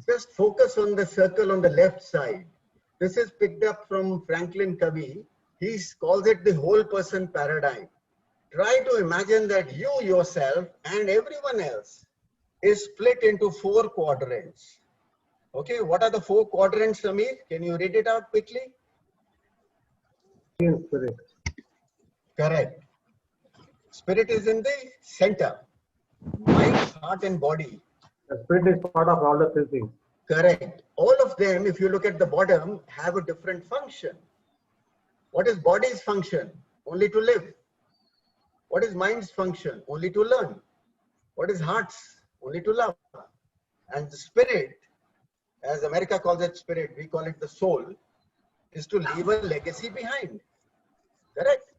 Just focus on the circle on the left side. This is picked up from Franklin Covey. He calls it the whole person paradigm. Try to imagine that you yourself and everyone else is split into 4 quadrants. Okay, what are the 4 quadrants, Samir? Can you read it out quickly? Spirit. Correct. Spirit is in the center. Mind, heart, and body. The spirit is part of all the 3 things. Correct. All of them, if you look at the bottom, have a different function. What is body's function? Only to live. What is mind's function? Only to learn. What is heart's? Only to love. And the spirit, as America calls it spirit, we call it the soul, is to leave a legacy behind. Correct?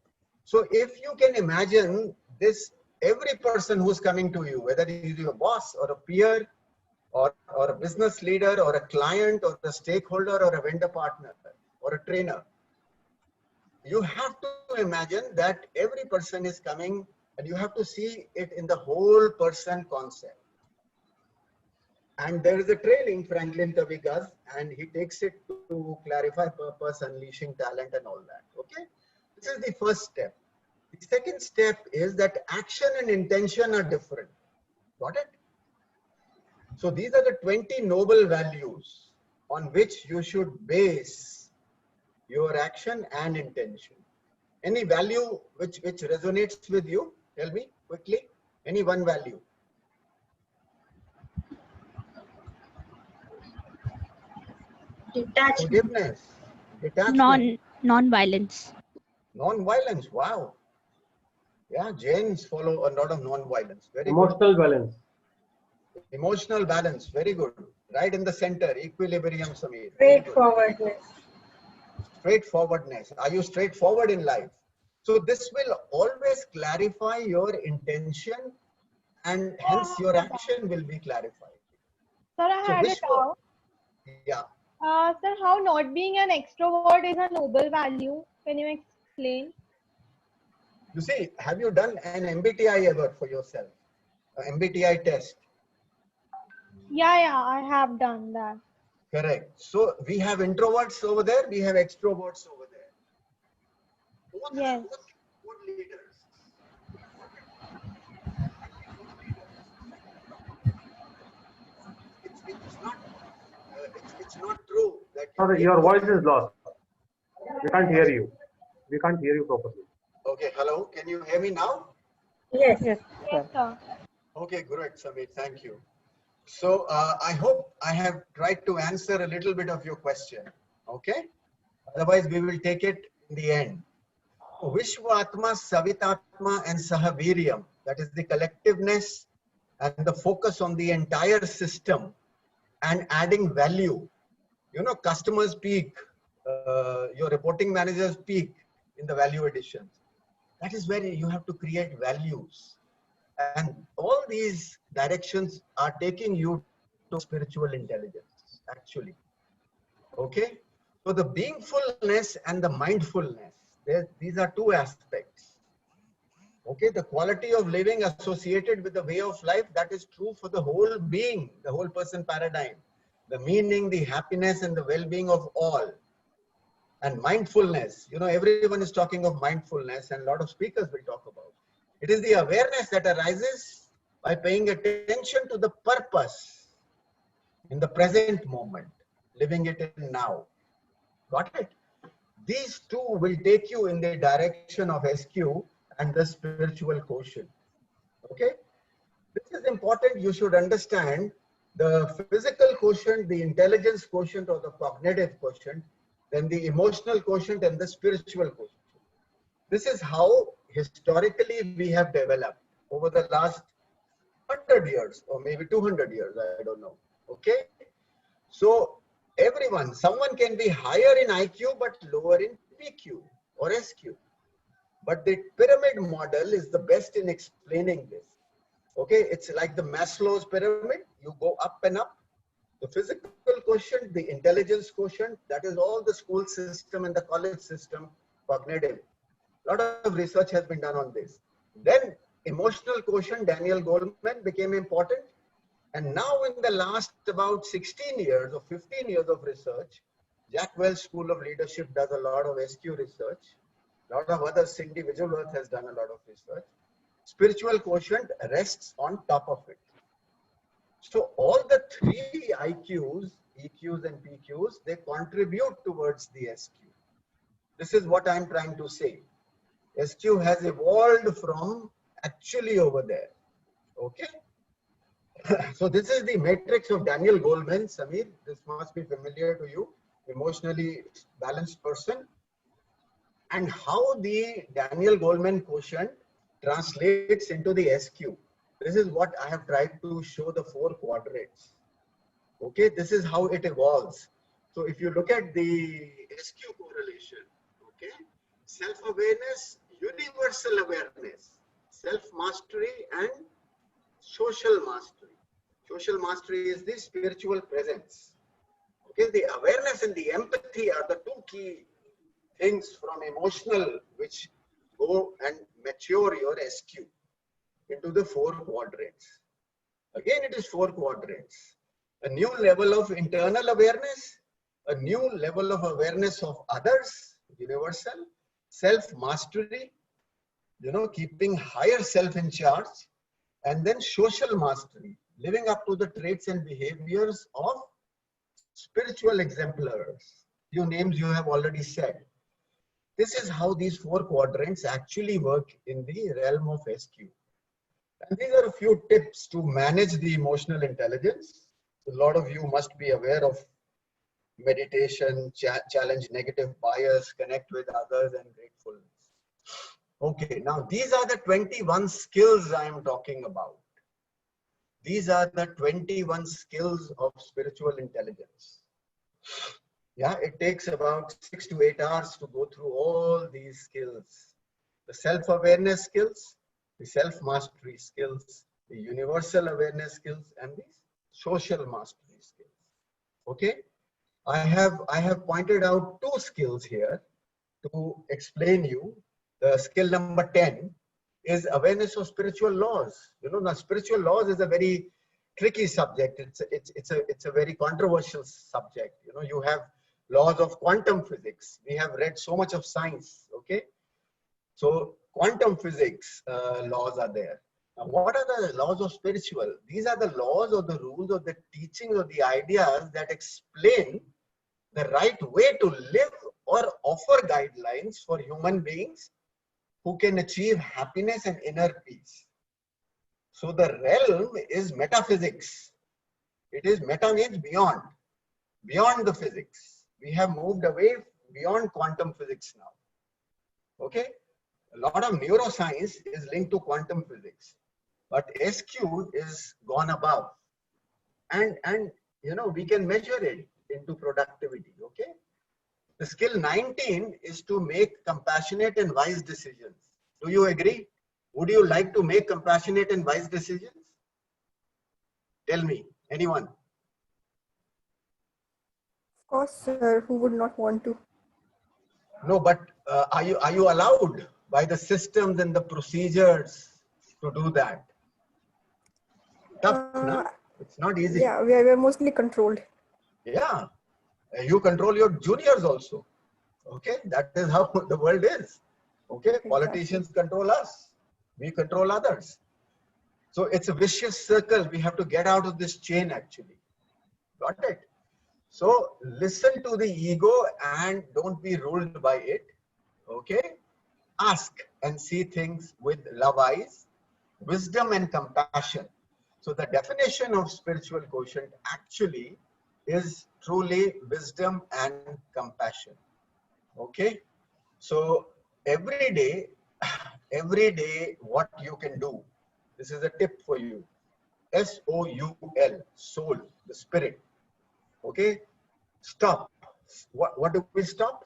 So if you can imagine this, every person who's coming to you, whether he's your boss or a peer or a business leader or a client or a stakeholder or a vendor partner or a trainer, you have to imagine that every person is coming and you have to see it in the whole person concept. And there is a training Franklin Covey does, and he takes it to clarify purpose, unleashing talent and all that. Okay, this is the first step. The second step is that action and intention are different. Got it? So these are the 20 noble values on which you should base your action and intention. Any value which resonates with you? Tell me quickly. Any one value. Detachment. Forgiveness. Detachment. Non-violence. Non-violence. Wow. Yeah, Jains follow a lot of non-violence. Very Emotional good. balance. Emotional balance. Very good. Right in the center. Equilibrium, Samir. Straightforwardness. Straightforwardness. Are you straightforward in life? So this will always clarify your intention, and hence your action will be clarified. Sir, I had a doubt. Yeah. Sir, how not being an extrovert is a noble value? Can you explain? You see, have you done an MBTI ever for yourself? An MBTI test? Yeah, I have done that. Correct. So we have introverts over there, we have extroverts over there. Yes. Both leaders. It's not true that Sorry, your voice is lost. We can't hear you. We can't hear you properly. Okay, hello. Can you hear me now? Yes. Yes, sir. Okay, great, Samir. Thank you. So I hope I have tried to answer a little bit of your question. Okay. Otherwise, we will take it in the end. Vishvatma, Savitatma, and Sahaviryam. That is the collectiveness and the focus on the entire system and adding value. You know, customers peak, your reporting managers peak in the value additions. That is where you have to create values. And all these directions are taking you to spiritual intelligence, actually. Okay? So the beingfulness and the mindfulness, these are 2 aspects. Okay? The quality of living associated with the way of life, that is true for the whole being, the whole person paradigm. The meaning, the happiness, and the well-being of all. And mindfulness, you know, everyone is talking of mindfulness, and a lot of speakers will talk about. It is the awareness that arises by paying attention to the purpose in the present moment, living it in now. Got it? These 2 will take you in the direction of SQ and the spiritual quotient. Okay? This is important. You should understand the physical quotient, the intelligence quotient, or the cognitive quotient, then the emotional quotient and the spiritual quotient. This is how historically we have developed over the last 100 years or maybe 200 years, I don't know. Okay. So someone can be higher in IQ but lower in PQ or SQ. But the pyramid model is the best in explaining this. Okay. It's like the Maslow's pyramid. You go up and up. The physical quotient, the intelligence quotient, that is all the school system and the college system, cognitive. A lot of research has been done on this. Then emotional quotient, Daniel Goleman became important. And now in the last about 16 years or 15 years of research, Jack Welch School of Leadership does a lot of SQ research. A lot of other Cindy Visualworth has done a lot of research. Spiritual quotient rests on top of it. So all the three IQs, EQs and PQs, they contribute towards the SQ. This is what I'm trying to say. SQ has evolved from actually over there. Okay. So this is the matrix of Daniel Goleman. Samir, this must be familiar to you. Emotionally balanced person. And how the Daniel Goleman quotient translates into the SQ. This is what I have tried to show, the 4 quadrants. Okay, this is how it evolves. So if you look at the SQ correlation, okay, self-awareness, universal awareness, self-mastery and social mastery. Social mastery is the spiritual presence. Okay, the awareness and the empathy are the 2 key things from emotional which go and mature your SQ into the 4 quadrants. Again, it is 4 quadrants. A new level of internal awareness, a new level of awareness of others, universal, self-mastery, keeping higher self in charge, and then social mastery, living up to the traits and behaviors of spiritual exemplars. Few names you have already said. This is how these 4 quadrants actually work in the realm of SQ. And these are a few tips to manage the emotional intelligence. A lot of you must be aware of meditation, challenge negative bias, connect with others, and gratefulness. Okay, now these are the 21 skills I am talking about. These are the 21 skills of spiritual intelligence. Yeah, it takes about 6 to 8 hours to go through all these skills. The self-awareness skills, the self-mastery skills, the universal awareness skills, and the social mastery skills. Okay, I have pointed out 2 skills here to explain you. The skill number 10 is awareness of spiritual laws. Now spiritual laws is a very tricky subject. It's a very controversial subject. You have laws of quantum physics. We have read so much of science. Okay, so quantum physics laws are there. Now, what are the laws of spiritual? These are the laws or the rules or the teachings or the ideas that explain the right way to live or offer guidelines for human beings who can achieve happiness and inner peace. So the realm is metaphysics. It is meta means beyond the physics. We have moved away beyond quantum physics now. Okay, a lot of neuroscience is linked to quantum physics, but SQ is gone above, and we can measure it into productivity. Okay, the skill 19 is to make compassionate and wise decisions. Do you agree? Would you like to make compassionate and wise decisions? Tell me, anyone? Of course, sir. Who would not want to? No, but are you allowed by the systems and the procedures to do that? Tough, no? It's not easy. Yeah, we are mostly controlled. Yeah, you control your juniors also. Okay, that is how the world is. Okay, Exactly. Politicians control us, we control others. So it's a vicious circle. We have to get out of this chain actually. Got it? So listen to the ego and don't be ruled by it. Okay, ask and see things with love eyes, wisdom and compassion. So the definition of spiritual quotient actually is truly wisdom and compassion. Okay, so every day what you can do, this is a tip for you. SOUL, soul, the spirit. Okay, stop. What do we stop?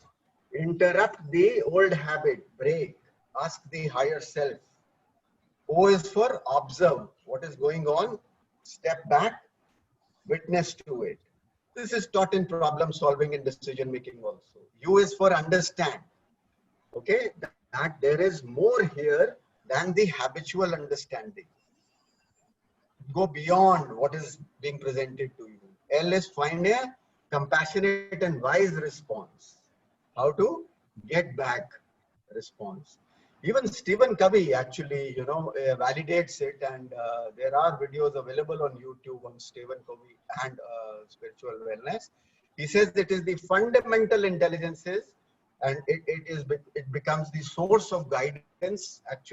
Interrupt the old habit, break, ask the higher self. O is for observe what is going on, step back, witness to it. This is taught in problem solving and decision making also. U is for understand. Okay, that there is more here than the habitual understanding. go beyond what is being presented to you. L is find a compassionate and wise response. How to get back response. Even Stephen Covey actually, validates it, and there are videos available on YouTube on Stephen Covey and spiritual wellness. He says it is the fundamental intelligences, and it becomes the source of guidance actually